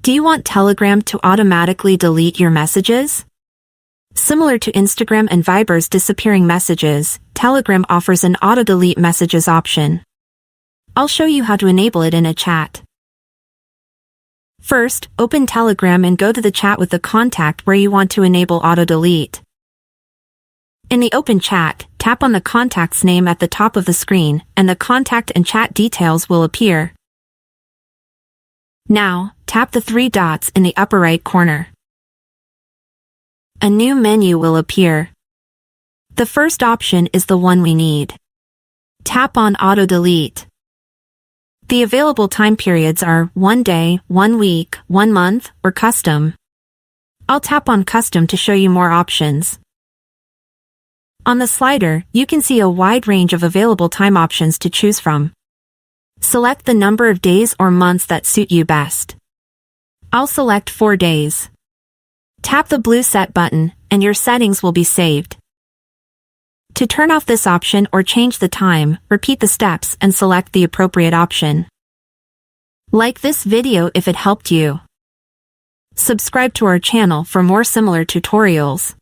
Do you want Telegram to automatically delete your messages? Similar to Instagram and Viber's disappearing messages, Telegram offers an auto-delete messages option. I'll show you how to enable it in a chat. First, open Telegram and go to the chat with the contact where you want to enable auto-delete. In the open chat, tap on the contact's name at the top of the screen, and the contact and chat details will appear. Now, tap the three dots in the upper right corner. A new menu will appear. The first option is the one we need. Tap on Auto Delete. The available time periods are 1 day, 1 week, 1 month, or Custom. I'll tap on Custom to show you more options. On the slider, you can see a wide range of available time options to choose from. Select the number of days or months that suit you best. I'll select 4 days. Tap the blue Set button, and your settings will be saved. To turn off this option or change the time, repeat the steps and select the appropriate option. Like this video if it helped you. Subscribe to our channel for more similar tutorials.